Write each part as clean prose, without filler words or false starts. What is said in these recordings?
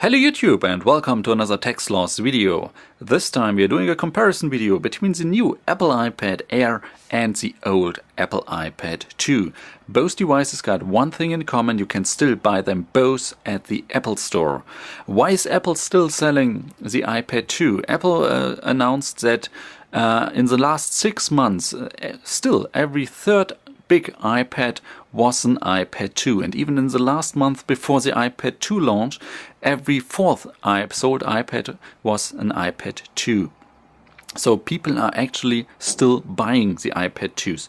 Hello YouTube and welcome to another Techsloth video. This time we are doing a comparison video between the new Apple iPad Air and the old Apple iPad 2. Both devices got one thing in common: you can still buy them both at the Apple Store. Why is Apple still selling the iPad 2? Apple announced that in the last 6 months still every third big iPad was an iPad 2, and even in the last month before the iPad 2 launch, every fourth sold iPad was an iPad 2. So people are actually still buying the iPad 2s.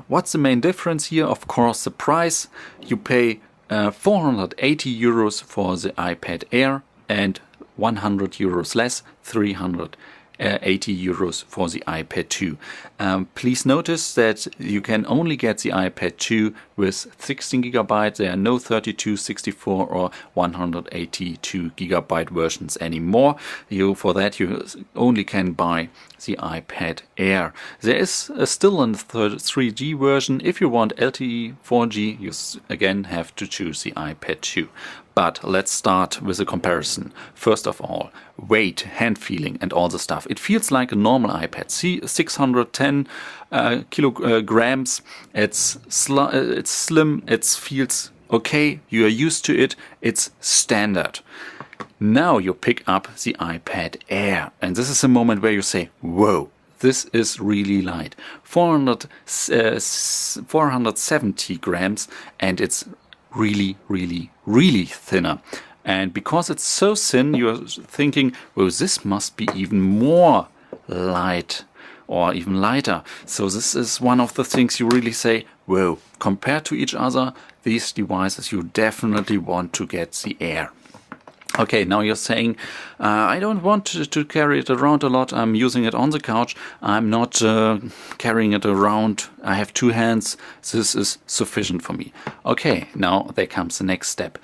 What's the main difference here? Of course, the price. You pay 480 euros for the iPad Air and 100 euros less, 380 euros for the iPad 2. Please notice that you can only get the iPad 2 with 16 GB. There are no 32, 64 or 182 GB versions anymore. For that you only can buy the iPad Air. There is still a 3G version. If you want LTE 4G, you again have to choose the iPad 2. But let's start with a comparison. First of all, weight, hand feeling and all the stuff. It feels like a normal iPad. See, 610 kilograms. It's slim, it feels okay, you are used to it, it's standard. Now you pick up the iPad Air, and this is a moment where you say, whoa, this is really light. 470 grams, and it's really thinner. And because it's so thin, you're thinking, well, this must be even more light or even lighter. So this is one of the things you really say, whoa, compared to each other, these devices, you definitely want to get the Air. Okay, now you're saying, I don't want to carry it around a lot. I'm using it on the couch. I'm not carrying it around. I have two hands. This is sufficient for me. Okay, now there comes the next step.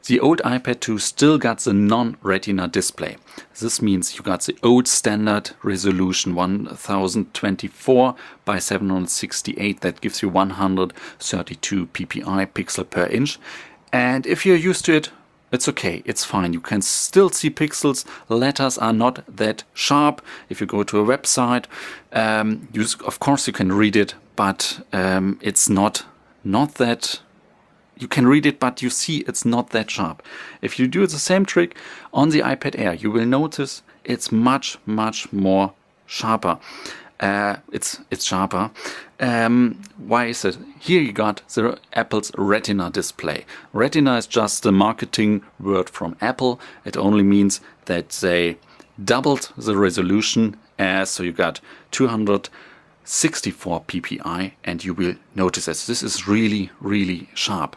The old iPad 2 still got the non-retina display. This means you got the old standard resolution 1024 by 768. That gives you 132 ppi, pixel per inch. And if you're used to it, it's okay, it's fine. You can still see pixels. Letters are not that sharp. If you go to a website, of course you can read it, but it's not that. You can read it, but you see it's not that sharp. If you do the same trick on the iPad Air, you will notice it's much more sharper. It's sharper. Why is it? Here you got the Apple's Retina display. Retina is just a marketing word from Apple. It only means that they doubled the resolution, so you got 264 ppi, and you will notice that this is really sharp.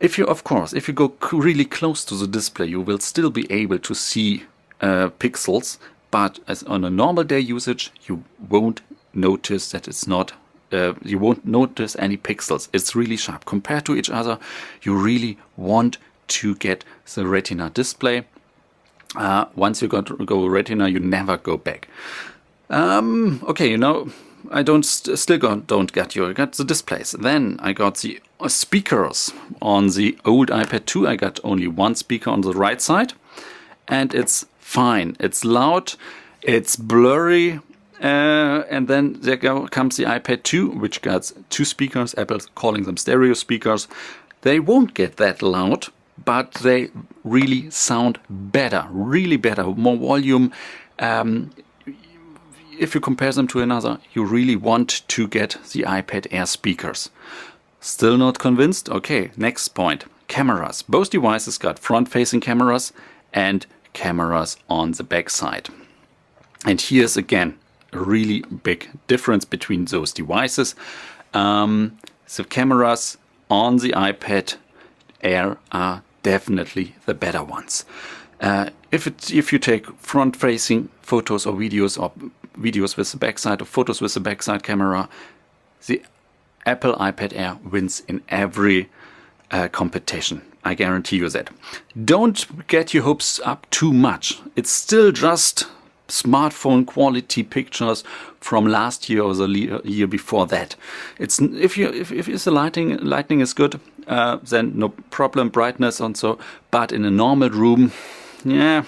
If you go really close to the display, you will still be able to see pixels, but as on a normal day usage, you won't notice that it's not. You won't notice any pixels. It's really sharp. Compared to each other, you really want to get the Retina display. Once you go Retina, you never go back. Okay, I don't get you. I got the displays. Then I got the speakers. On the old iPad 2, I got only one speaker on the right side, and it's fine. It's loud, it's blurry, and then there comes the iPad 2, which got two speakers. Apple's calling them stereo speakers. They won't get that loud, but they really sound better, really better, more volume. If you compare them to another, you really want to get the iPad Air speakers. Still not convinced? Okay, next point. Cameras. Both devices got front-facing cameras and cameras on the back side. And here's again a really big difference between those devices. The cameras on the iPad Air are definitely the better ones. If you take front-facing photos or videos with the backside or photos with the backside camera, the Apple iPad Air wins in every competition. I guarantee you that. Don't get your hopes up too much. It's still just smartphone quality pictures from last year or the year before that. It's if the lighting is good, then no problem, brightness and so. But in a normal room, yeah,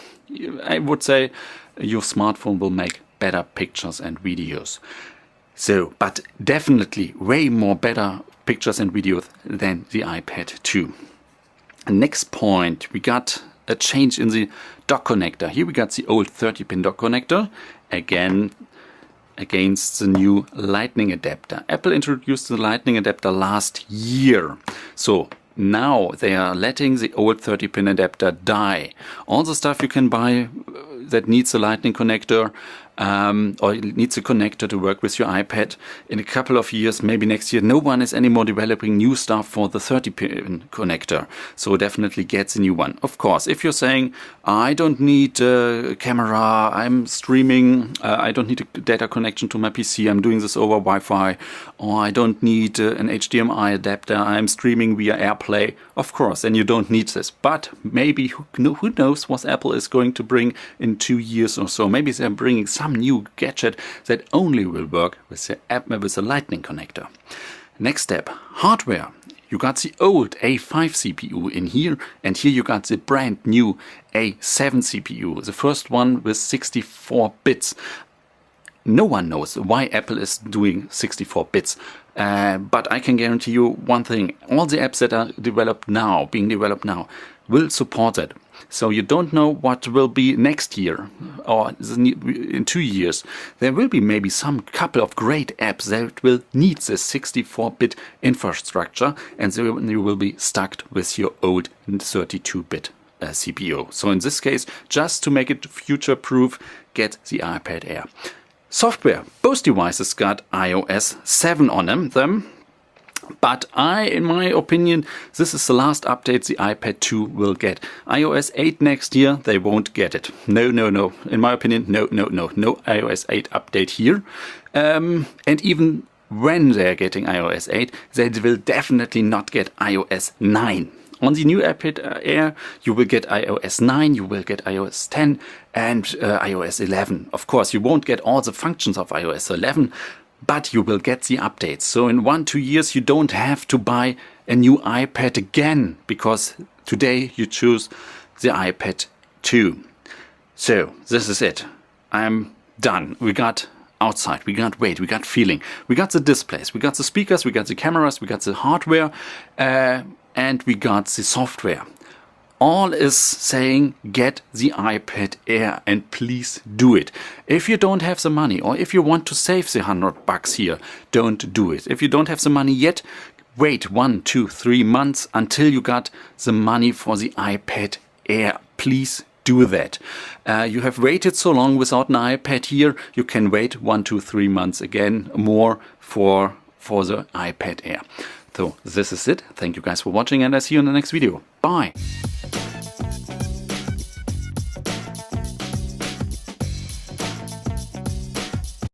I would say your smartphone will make better pictures and videos. So, but definitely way more better pictures and videos than the iPad 2. Next point, we got a change in the dock connector. Here we got the old 30-pin dock connector, again against the new lightning adapter. Apple introduced the lightning adapter last year. So now they are letting the old 30-pin adapter die. All the stuff you can buy that needs a lightning connector or needs a connector to work with your iPad, in a couple of years, maybe next year, no one is anymore developing new stuff for the 30-pin connector. So definitely get a new one. Of course, if you're saying, I don't need a camera, I'm streaming, I don't need a data connection to my PC, I'm doing this over Wi-Fi, or I don't need an HDMI adapter, I'm streaming via AirPlay, of course, then you don't need this. But maybe, who knows what Apple is going to bring in 2 years or so. Maybe they're bringing some new gadget that only will work with the app with a lightning connector. Next step, hardware. You got the old A5 CPU in here, and here you got the brand new A7 CPU, the first one with 64 bits. No one knows why Apple is doing 64 bits, but I can guarantee you one thing: all the apps that are being developed now, will support it. So you don't know what will be next year or in 2 years. There will be maybe some couple of great apps that will need this 64-bit infrastructure, and then you will be stuck with your old 32-bit CPU. So in this case, just to make it future-proof, get the iPad Air. Software. Both devices got iOS 7 on them. But in my opinion, this is the last update the iPad 2 will get. iOS 8 next year, they won't get it. No. In my opinion, no iOS 8 update here. And even when they're getting iOS 8, they will definitely not get iOS 9. On the new iPad Air, you will get iOS 9, you will get iOS 10 and iOS 11. Of course, you won't get all the functions of iOS 11, but you will get the updates. So in 1-2 years, you don't have to buy a new iPad again, because today you choose the iPad 2. So this is it. I'm done. We got outside, we got weight, we got feeling, we got the displays, we got the speakers, we got the cameras, we got the hardware, and we got the software. All is saying get the iPad Air, and please do it. If you don't have the money, or if you want to save the $100 here, don't do it. If you don't have the money yet, wait 1, 2, 3 months until you got the money for the iPad Air. Please do that. You have waited so long without an iPad here, you can wait 1, 2, 3 months again more for the iPad Air. So this is it. Thank you guys for watching, and I see you in the next video. Bye.